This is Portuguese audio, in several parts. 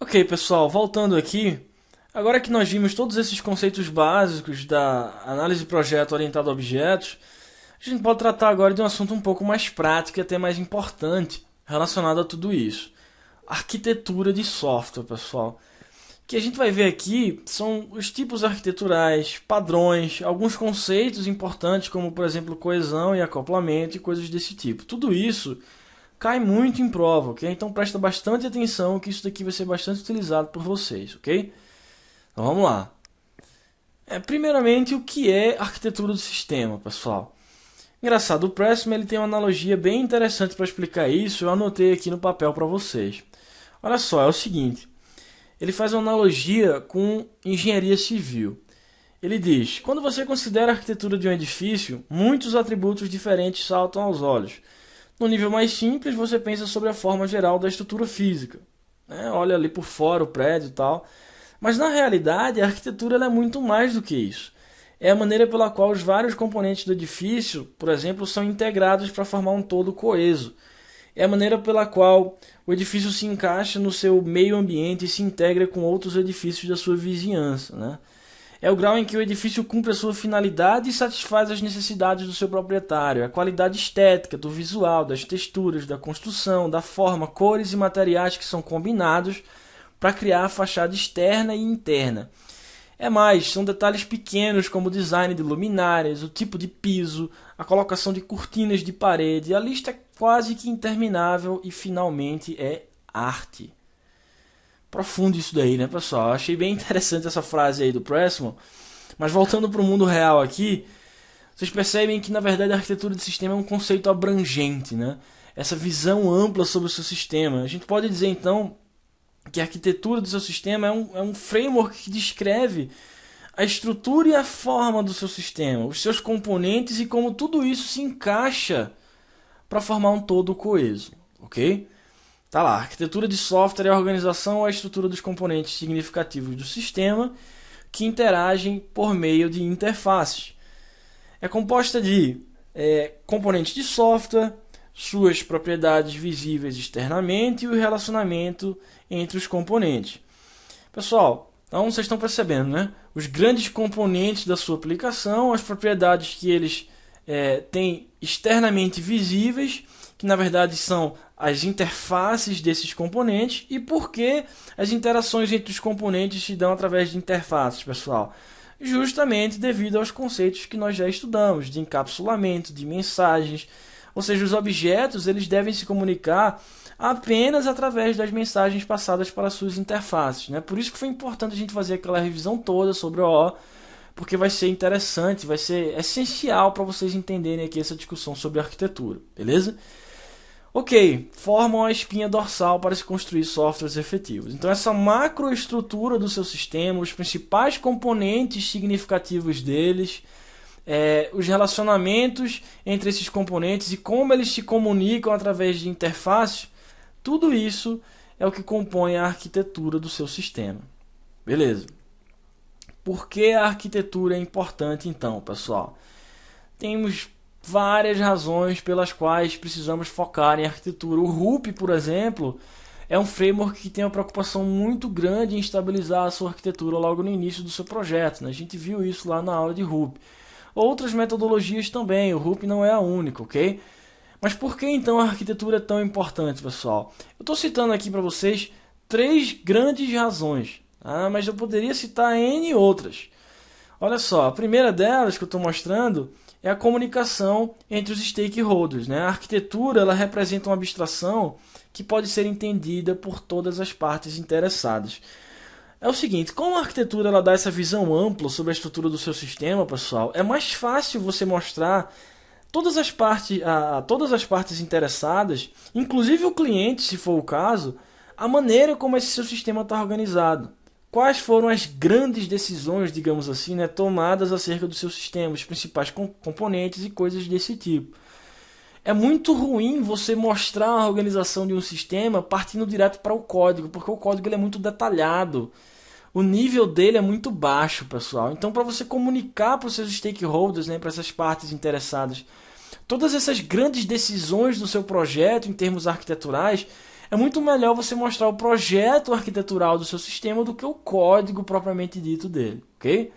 Ok, pessoal, voltando aqui, agora que nós vimos todos esses conceitos básicos da análise de projeto orientada a objetos, a gente pode tratar agora de um assunto um pouco mais prático e até mais importante relacionado a tudo isso. Arquitetura de software, pessoal. O que a gente vai ver aqui são os tipos arquiteturais, padrões, alguns conceitos importantes como, por exemplo, coesão e acoplamento e coisas desse tipo. Tudo isso cai muito em prova, ok? Então presta bastante atenção que isso daqui vai ser bastante utilizado por vocês, ok? Então vamos lá. Primeiramente, o que é arquitetura do sistema, pessoal? Engraçado, o Pressman ele tem uma analogia bem interessante para explicar isso, eu anotei aqui no papel para vocês. Olha só, é o seguinte, ele faz uma analogia com engenharia civil. Ele diz, quando você considera a arquitetura de um edifício, muitos atributos diferentes saltam aos olhos. No nível mais simples, você pensa sobre a forma geral da estrutura física, né? Olha ali por fora o prédio e tal. Mas na realidade, a arquitetura ela é muito mais do que isso. É a maneira pela qual os vários componentes do edifício, por exemplo, são integrados para formar um todo coeso. É a maneira pela qual o edifício se encaixa no seu meio ambiente e se integra com outros edifícios da sua vizinhança, né? É o grau em que o edifício cumpre a sua finalidade e satisfaz as necessidades do seu proprietário. É a qualidade estética, do visual, das texturas, da construção, da forma, cores e materiais que são combinados para criar a fachada externa e interna. É mais, são detalhes pequenos como o design de luminárias, o tipo de piso, a colocação de cortinas de parede. A lista é quase que interminável e finalmente é arte. Profundo isso daí, né, pessoal? Eu achei bem interessante essa frase aí do Pressman. Mas voltando para o mundo real aqui, vocês percebem que na verdade a arquitetura de sistema é um conceito abrangente, né? Essa visão ampla sobre o seu sistema. A gente pode dizer então que a arquitetura do seu sistema é um framework que descreve a estrutura e a forma do seu sistema, os seus componentes e como tudo isso se encaixa para formar um todo coeso, ok? Tá lá, arquitetura de software é a organização ou a estrutura dos componentes significativos do sistema que interagem por meio de interfaces. É composta de componentes de software, suas propriedades visíveis externamente e o relacionamento entre os componentes. Pessoal, então vocês estão percebendo, né? Os grandes componentes da sua aplicação, as propriedades que eles têm externamente visíveis, que na verdade são as interfaces desses componentes, e por que as interações entre os componentes se dão através de interfaces, pessoal? Justamente devido aos conceitos que nós já estudamos, de encapsulamento, de mensagens. Ou seja, os objetos eles devem se comunicar apenas através das mensagens passadas para suas interfaces, né? Por isso que foi importante a gente fazer aquela revisão toda sobre o OO, porque vai ser interessante, vai ser essencial para vocês entenderem aqui essa discussão sobre arquitetura, beleza? Ok, formam a espinha dorsal para se construir softwares efetivos. Então essa macroestrutura do seu sistema, os principais componentes significativos deles, os relacionamentos entre esses componentes e como eles se comunicam através de interfaces, tudo isso é o que compõe a arquitetura do seu sistema. Beleza. Por que a arquitetura é importante então, pessoal? Temos várias razões pelas quais precisamos focar em arquitetura. O Ruby, por exemplo, é um framework que tem uma preocupação muito grande em estabilizar a sua arquitetura logo no início do seu projeto, né? A gente viu isso lá na aula de Ruby. Outras metodologias também, o Ruby não é a única, ok? Mas por que então a arquitetura é tão importante, pessoal? Eu estou citando aqui para vocês três grandes razões, mas eu poderia citar N outras. Olha só, a primeira delas que eu estou mostrando é a comunicação entre os stakeholders, né? A arquitetura ela representa uma abstração que pode ser entendida por todas as partes interessadas. É o seguinte, como a arquitetura ela dá essa visão ampla sobre a estrutura do seu sistema, pessoal, é mais fácil você mostrar todas as partes interessadas, inclusive o cliente, se for o caso, a maneira como esse seu sistema está organizado. Quais foram as grandes decisões, digamos assim, né, tomadas acerca do seu sistema, os principais componentes e coisas desse tipo. É muito ruim você mostrar a organização de um sistema partindo direto para o código, porque o código ele é muito detalhado. O nível dele é muito baixo, pessoal. Então, para você comunicar para os seus stakeholders, né, para essas partes interessadas, todas essas grandes decisões do seu projeto em termos arquiteturais, é muito melhor você mostrar o projeto arquitetural do seu sistema do que o código propriamente dito dele, ok?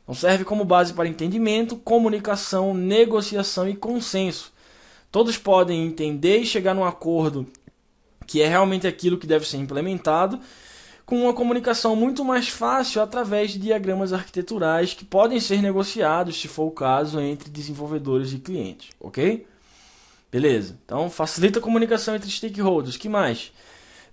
Então serve como base para entendimento, comunicação, negociação e consenso. Todos podem entender e chegar num acordo que é realmente aquilo que deve ser implementado, com uma comunicação muito mais fácil através de diagramas arquiteturais que podem ser negociados, se for o caso, entre desenvolvedores e clientes, ok? Beleza, então facilita a comunicação entre stakeholders. Que mais?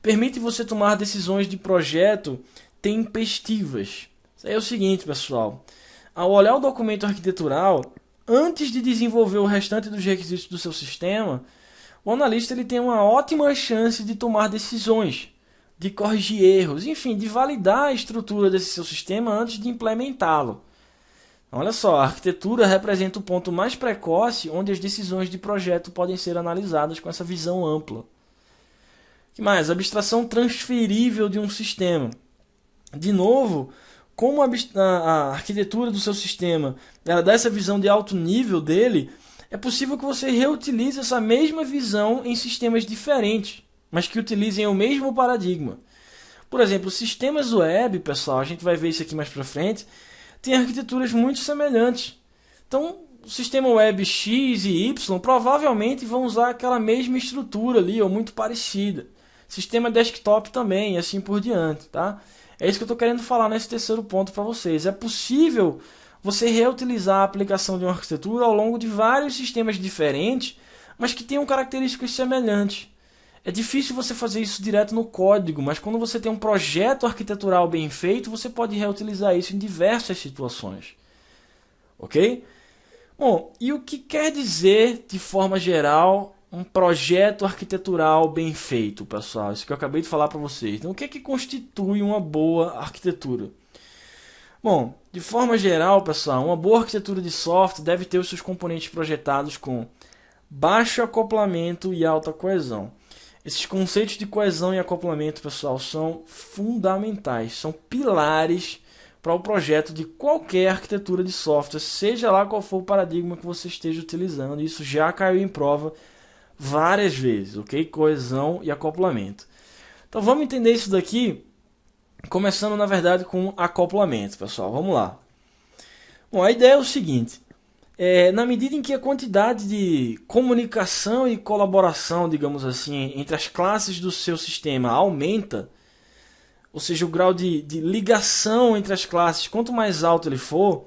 Permite você tomar decisões de projeto tempestivas. Isso aí é o seguinte, pessoal. Ao olhar o documento arquitetural, antes de desenvolver o restante dos requisitos do seu sistema, o analista ele tem uma ótima chance de tomar decisões, de corrigir erros, enfim, de validar a estrutura desse seu sistema antes de implementá-lo. Olha só, a arquitetura representa o ponto mais precoce onde as decisões de projeto podem ser analisadas com essa visão ampla. O que mais? Abstração transferível de um sistema. De novo, como a arquitetura do seu sistema ela dá essa visão de alto nível dele, é possível que você reutilize essa mesma visão em sistemas diferentes, mas que utilizem o mesmo paradigma. Por exemplo, sistemas web, pessoal, a gente vai ver isso aqui mais para frente, tem arquiteturas muito semelhantes. Então, o sistema web X e Y provavelmente vão usar aquela mesma estrutura ali, ou muito parecida. Sistema desktop também, e assim por diante, tá? É isso que eu estou querendo falar nesse terceiro ponto para vocês. É possível você reutilizar a aplicação de uma arquitetura ao longo de vários sistemas diferentes, mas que tenham características semelhantes. É difícil você fazer isso direto no código, mas quando você tem um projeto arquitetural bem feito, você pode reutilizar isso em diversas situações. Ok? Bom, e o que quer dizer, de forma geral, um projeto arquitetural bem feito, pessoal? Isso que eu acabei de falar para vocês. Então, o que é que constitui uma boa arquitetura? Bom, de forma geral, pessoal, uma boa arquitetura de software deve ter os seus componentes projetados com baixo acoplamento e alta coesão. Esses conceitos de coesão e acoplamento, pessoal, são fundamentais, são pilares para o projeto de qualquer arquitetura de software, seja lá qual for o paradigma que você esteja utilizando. Isso já caiu em prova várias vezes, ok? Coesão e acoplamento. Então vamos entender isso daqui, começando na verdade com acoplamento, pessoal. Vamos lá. Bom, a ideia é o seguinte. Na medida em que a quantidade de comunicação e colaboração, digamos assim, entre as classes do seu sistema aumenta, ou seja, o grau de ligação entre as classes, quanto mais alto ele for,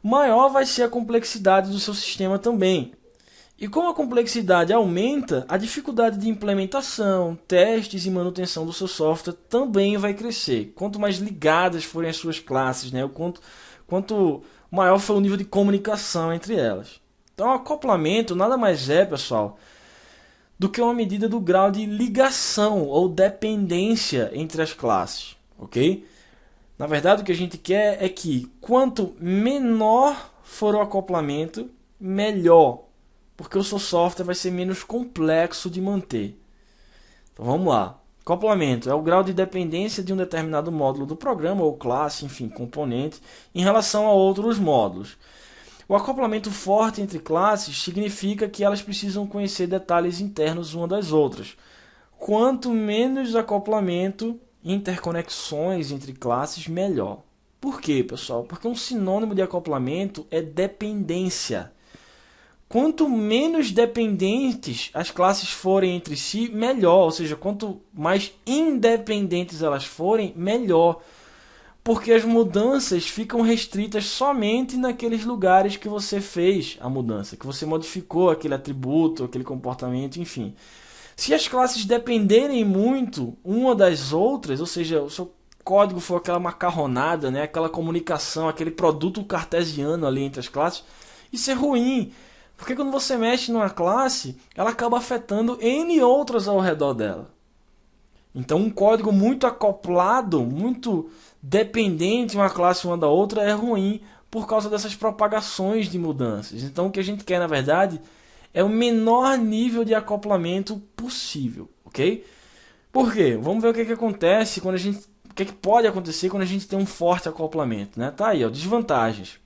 maior vai ser a complexidade do seu sistema também. E como a complexidade aumenta, a dificuldade de implementação, testes e manutenção do seu software também vai crescer. Quanto mais ligadas forem as suas classes, né? Quanto maior for o nível de comunicação entre elas. Então, o acoplamento nada mais é, pessoal, do que uma medida do grau de ligação ou dependência entre as classes, ok? Na verdade, o que a gente quer é que quanto menor for o acoplamento, melhor, porque o seu software vai ser menos complexo de manter. Então, vamos lá. Acoplamento é o grau de dependência de um determinado módulo do programa ou classe, enfim, componente, em relação a outros módulos. O acoplamento forte entre classes significa que elas precisam conhecer detalhes internos uma das outras. Quanto menos acoplamento, interconexões entre classes, melhor. Por quê, pessoal? Porque um sinônimo de acoplamento é dependência. Quanto menos dependentes as classes forem entre si, melhor. Ou seja, quanto mais independentes elas forem, melhor. Porque as mudanças ficam restritas somente naqueles lugares que você fez a mudança, que você modificou aquele atributo, aquele comportamento, enfim. Se as classes dependerem muito uma das outras, ou seja, o seu código for aquela macarronada, né, aquela comunicação, aquele produto cartesiano ali entre as classes, isso é ruim. Porque quando você mexe numa classe, ela acaba afetando N outras ao redor dela. Então um código muito acoplado, muito dependente uma classe uma da outra é ruim por causa dessas propagações de mudanças. Então o que a gente quer, na verdade, é o menor nível de acoplamento possível, ok? Por quê? Vamos ver o que acontece quando o que pode acontecer quando a gente tem um forte acoplamento, né? Tá aí, ó, desvantagens.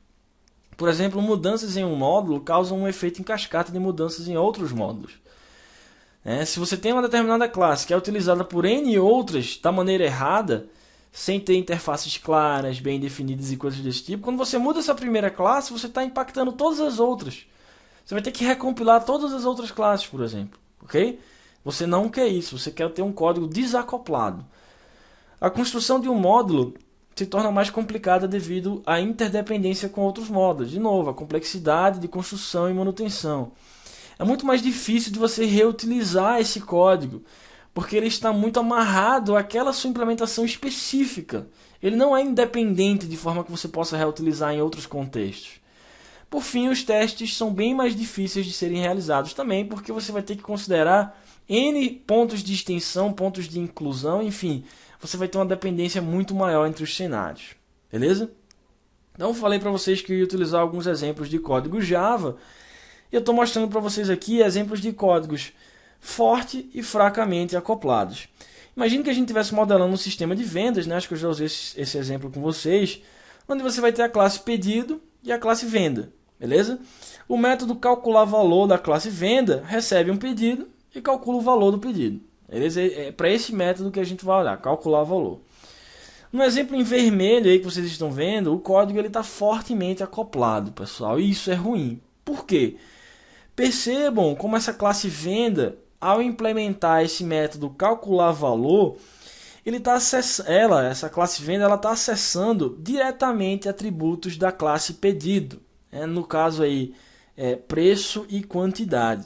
Por exemplo, mudanças em um módulo causam um efeito em cascata de mudanças em outros módulos. né? Se você tem uma determinada classe que é utilizada por N outras da maneira errada, sem ter interfaces claras, bem definidas e coisas desse tipo, quando você muda essa primeira classe, você está impactando todas as outras. Você vai ter que recompilar todas as outras classes, por exemplo. Ok? Você não quer isso, você quer ter um código desacoplado. A construção de um módulo se torna mais complicada devido à interdependência com outros módulos. De novo, a complexidade de construção e manutenção. É muito mais difícil de você reutilizar esse código, porque ele está muito amarrado àquela sua implementação específica. Ele não é independente de forma que você possa reutilizar em outros contextos. Por fim, os testes são bem mais difíceis de serem realizados também, porque você vai ter que considerar N pontos de extensão, pontos de inclusão, enfim, você vai ter uma dependência muito maior entre os cenários. Beleza? Então, eu falei para vocês que eu ia utilizar alguns exemplos de código Java, e eu estou mostrando para vocês aqui exemplos de códigos forte e fracamente acoplados. Imagine que a gente estivesse modelando um sistema de vendas, né? Acho que eu já usei esse exemplo com vocês, onde você vai ter a classe pedido e a classe venda, beleza? O método calcular valor da classe venda recebe um pedido e calcula o valor do pedido. Beleza? É para esse método que a gente vai olhar, calcular valor. No exemplo em vermelho aí que vocês estão vendo, o código está fortemente acoplado, pessoal, e isso é ruim. Por quê? Percebam como essa classe venda, ao implementar esse método calcular valor, essa classe venda, ela está acessando diretamente atributos da classe pedido, né? No caso aí, preço e quantidade.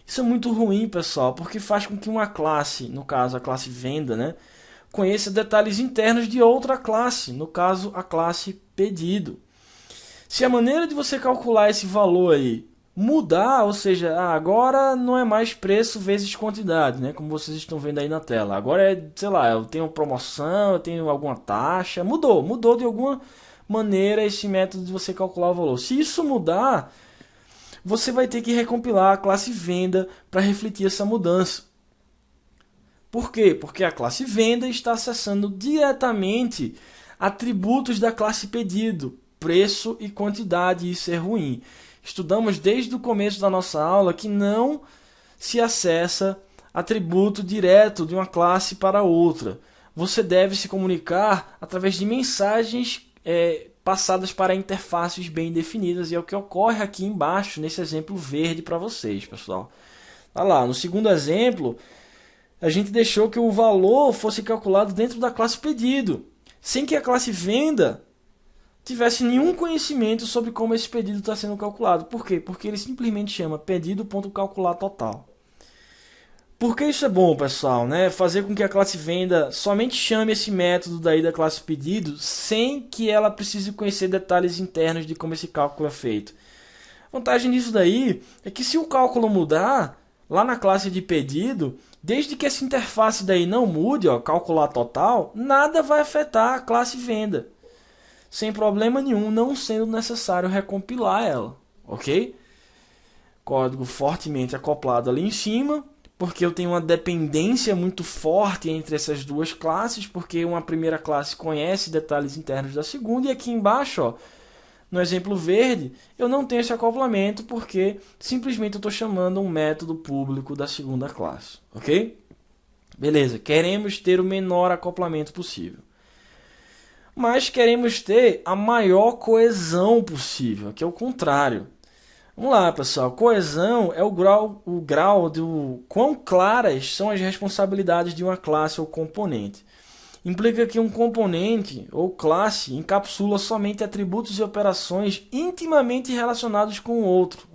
Isso é muito ruim, pessoal, porque faz com que uma classe, no caso a classe venda, né, conheça detalhes internos de outra classe, no caso a classe pedido. Se a maneira de você calcular esse valor aí mudar, ou seja, agora não é mais preço vezes quantidade, né? Como vocês estão vendo aí na tela. Agora é, sei lá, eu tenho promoção, eu tenho alguma taxa. Mudou de alguma maneira esse método de você calcular o valor. Se isso mudar, você vai ter que recompilar a classe venda para refletir essa mudança. Por quê? Porque a classe venda está acessando diretamente atributos da classe pedido, preço e quantidade, e isso é ruim. Estudamos desde o começo da nossa aula que não se acessa atributo direto de uma classe para outra. Você deve se comunicar através de mensagens passadas para interfaces bem definidas, e é o que ocorre aqui embaixo, nesse exemplo verde para vocês, pessoal. Tá lá, no segundo exemplo, a gente deixou que o valor fosse calculado dentro da classe pedido, sem que a classe venda tivesse nenhum conhecimento sobre como esse pedido está sendo calculado. Por quê? Porque ele simplesmente chama pedido.calcular-total. Por que isso é bom, pessoal? Né? Fazer com que a classe venda somente chame esse método daí da classe pedido, sem que ela precise conhecer detalhes internos de como esse cálculo é feito. A vantagem disso daí é que se o cálculo mudar, lá na classe de pedido, desde que essa interface daí não mude, calcular total, nada vai afetar a classe venda. Sem problema nenhum, não sendo necessário recompilar ela, ok? Código fortemente acoplado ali em cima, porque eu tenho uma dependência muito forte entre essas duas classes, porque uma primeira classe conhece detalhes internos da segunda, e aqui embaixo, no exemplo verde, eu não tenho esse acoplamento, porque simplesmente eu estou chamando um método público da segunda classe, ok? Beleza, queremos ter o menor acoplamento possível. Mas queremos ter a maior coesão possível, que é o contrário. Vamos lá, pessoal. Coesão é o grau do quão claras são as responsabilidades de uma classe ou componente. Implica que um componente ou classe encapsula somente atributos e operações intimamente relacionados com o outro,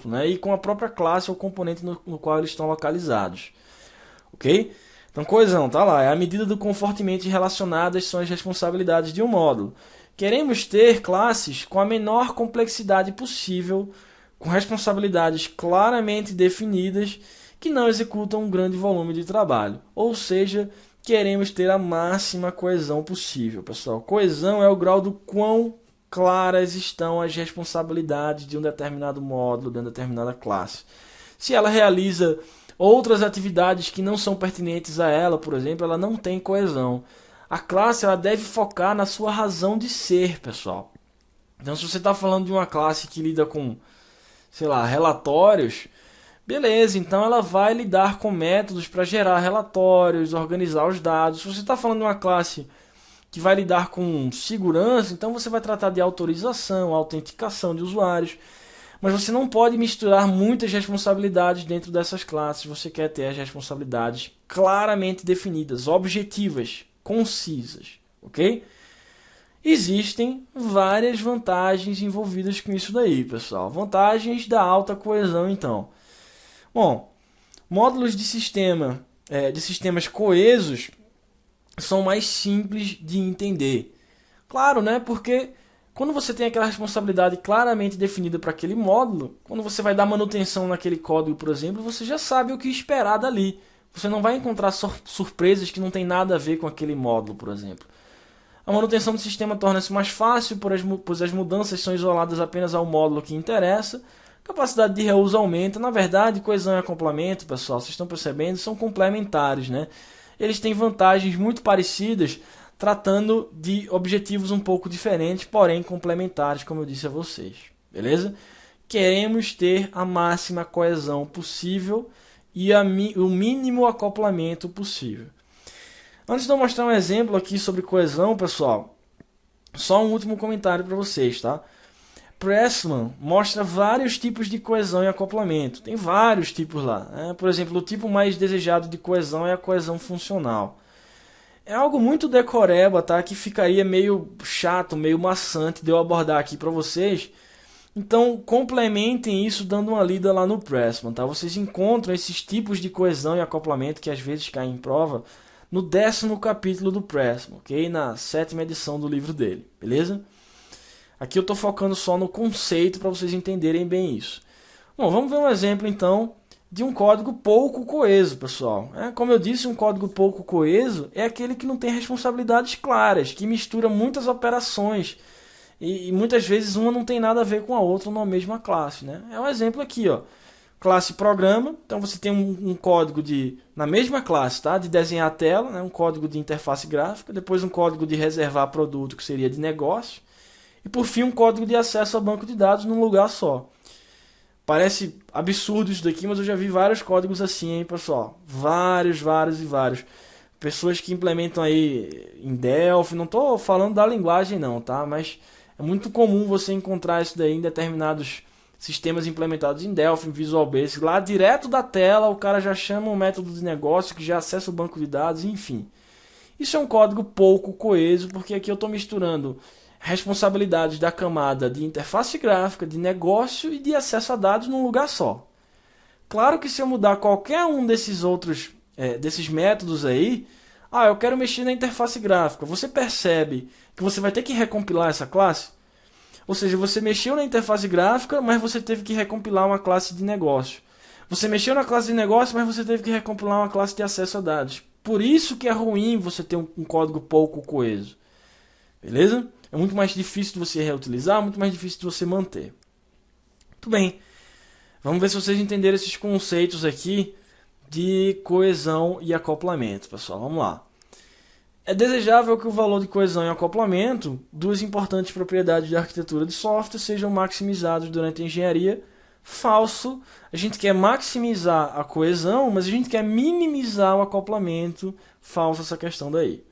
né? E com a própria classe ou componente no qual eles estão localizados. Ok? Então, coesão, tá lá, é a medida do quão fortemente relacionadas são as responsabilidades de um módulo. Queremos ter classes com a menor complexidade possível, com responsabilidades claramente definidas, que não executam um grande volume de trabalho. Ou seja, queremos ter a máxima coesão possível, pessoal. Coesão é o grau do quão claras estão as responsabilidades de um determinado módulo, de uma determinada classe. Se ela realiza outras atividades que não são pertinentes a ela, por exemplo, ela não tem coesão. A classe ela deve focar na sua razão de ser, pessoal. Então, se você está falando de uma classe que lida com, sei lá, relatórios, Beleza, então ela vai lidar com métodos para gerar relatórios, organizar os dados. Se você está falando de uma classe que vai lidar com segurança, então você vai tratar de autorização, autenticação de usuários. Mas você não pode misturar muitas responsabilidades dentro dessas classes. Você quer ter as responsabilidades claramente definidas, objetivas, concisas, ok? Existem várias vantagens envolvidas com isso daí, pessoal. Vantagens da alta coesão, então. Bom, módulos de sistemas coesos são mais simples de entender. Claro, né? Porque quando você tem aquela responsabilidade claramente definida para aquele módulo, quando você vai dar manutenção naquele código, por exemplo, você já sabe o que esperar dali. Você não vai encontrar surpresas que não tem nada a ver com aquele módulo, por exemplo. A manutenção do sistema torna-se mais fácil, pois as mudanças são isoladas apenas ao módulo que interessa. A capacidade de reuso aumenta. Na verdade, coesão e acoplamento, pessoal, vocês estão percebendo, são complementares, né? Eles têm vantagens muito parecidas, tratando de objetivos um pouco diferentes, porém complementares, como eu disse a vocês. Beleza? Queremos ter a máxima coesão possível e o mínimo acoplamento possível. Antes de eu mostrar um exemplo aqui sobre coesão, pessoal, só um último comentário para vocês, tá? Pressman mostra vários tipos de coesão e acoplamento. Tem vários tipos lá, né? Por exemplo, o tipo mais desejado de coesão é a coesão funcional. É algo muito decoreba, tá? Que ficaria meio chato, meio maçante de eu abordar aqui para vocês. Então, complementem isso dando uma lida lá no Pressman, tá? Vocês encontram esses tipos de coesão e acoplamento que às vezes caem em prova no 10º capítulo do Pressman, ok? Na 7ª edição do livro dele, beleza? Aqui eu estou focando só no conceito para vocês entenderem bem isso. Bom, vamos ver um exemplo então de um código pouco coeso, pessoal. Como eu disse, um código pouco coeso é aquele que não tem responsabilidades claras, que mistura muitas operações e muitas vezes uma não tem nada a ver com a outra numa mesma classe, né? É um exemplo aqui, ó. Classe programa, então você tem um código na mesma classe, tá? De desenhar a tela, né? Um código de interface gráfica, depois um código de reservar produto, que seria de negócio, e por fim um código de acesso ao banco de dados num lugar só. Parece absurdo isso daqui, mas eu já vi vários códigos assim, hein, pessoal? Vários e vários. Pessoas que implementam aí em Delphi, não estou falando da linguagem não, tá? Mas é muito comum você encontrar isso daí em determinados sistemas implementados em Delphi, em Visual Basic. Lá direto da tela o cara já chama um método de negócio que já acessa o banco de dados, enfim. Isso é um código pouco coeso, porque aqui eu estou misturando responsabilidades da camada de interface gráfica, de negócio e de acesso a dados num lugar só. Claro que se eu mudar qualquer um desses métodos aí, eu quero mexer na interface gráfica. Você percebe que você vai ter que recompilar essa classe? Ou seja, você mexeu na interface gráfica, mas você teve que recompilar uma classe de negócio. Você mexeu na classe de negócio, mas você teve que recompilar uma classe de acesso a dados. Por isso que é ruim você ter um código pouco coeso. Beleza? É muito mais difícil de você reutilizar, muito mais difícil de você manter. Muito bem. Vamos ver se vocês entenderam esses conceitos aqui de coesão e acoplamento, pessoal. Vamos lá. É desejável que o valor de coesão e acoplamento, duas importantes propriedades de arquitetura de software, sejam maximizados durante a engenharia. Falso. A gente quer maximizar a coesão, mas a gente quer minimizar o acoplamento. Falso essa questão daí.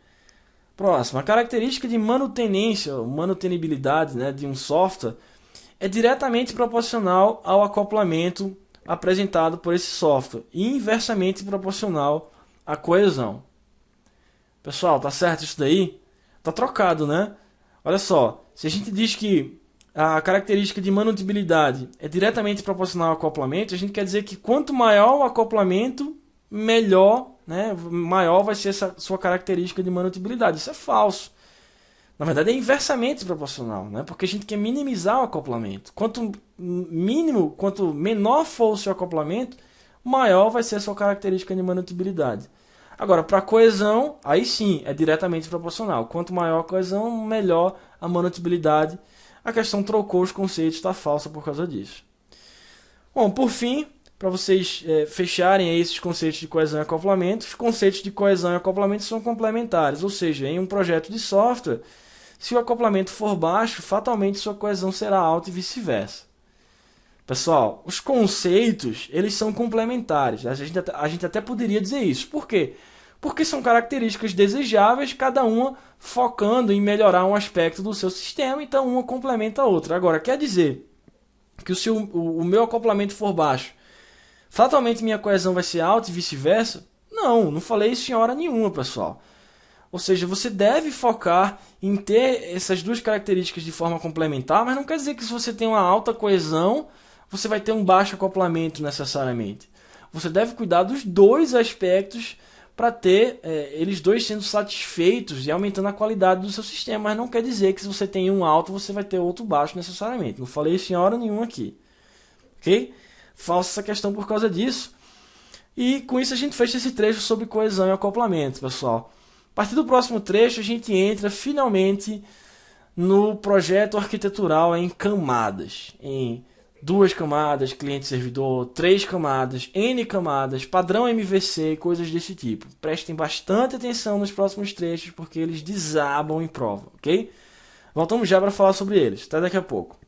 Próximo. A característica de manutência, ou manutenibilidade, né, de um software é diretamente proporcional ao acoplamento apresentado por esse software e inversamente proporcional à coesão. Pessoal, tá certo isso daí? Tá trocado, né? Olha só, se a gente diz que a característica de manutenibilidade é diretamente proporcional ao acoplamento, a gente quer dizer que quanto maior o acoplamento, melhor, né, maior vai ser essa sua característica de manutenibilidade. Isso é falso. Na verdade é inversamente proporcional, né? Porque a gente quer minimizar o acoplamento. Quanto menor for o seu acoplamento, maior vai ser a sua característica de manutenibilidade. Agora, para coesão, aí sim, é diretamente proporcional. Quanto maior a coesão, melhor a manutenibilidade. A questão trocou os conceitos, está falsa por causa disso. Bom, por fim, para vocês fecharem aí esses conceitos de coesão e acoplamento, os conceitos de coesão e acoplamento são complementares. Ou seja, em um projeto de software, se o acoplamento for baixo, fatalmente sua coesão será alta e vice-versa. Pessoal, os conceitos, eles são complementares. A gente até poderia dizer isso. Por quê? Porque são características desejáveis, cada uma focando em melhorar um aspecto do seu sistema, então uma complementa a outra. Agora, quer dizer que o meu acoplamento for baixo, fatalmente minha coesão vai ser alta e vice-versa? Não, não falei isso em hora nenhuma, pessoal. Ou seja, você deve focar em ter essas duas características de forma complementar, mas não quer dizer que se você tem uma alta coesão, você vai ter um baixo acoplamento necessariamente. Você deve cuidar dos dois aspectos para ter eles dois sendo satisfeitos e aumentando a qualidade do seu sistema, mas não quer dizer que se você tem um alto, você vai ter outro baixo necessariamente. Não falei isso em hora nenhuma aqui. Ok? Faço essa questão por causa disso. E com isso a gente fecha esse trecho sobre coesão e acoplamento, pessoal. A partir do próximo trecho a gente entra finalmente no projeto arquitetural em camadas, em 2 camadas, cliente-servidor, 3 camadas, N camadas, padrão MVC, coisas desse tipo. Prestem bastante atenção nos próximos trechos porque eles desabam em prova, ok? Voltamos já para falar sobre eles. Até daqui a pouco.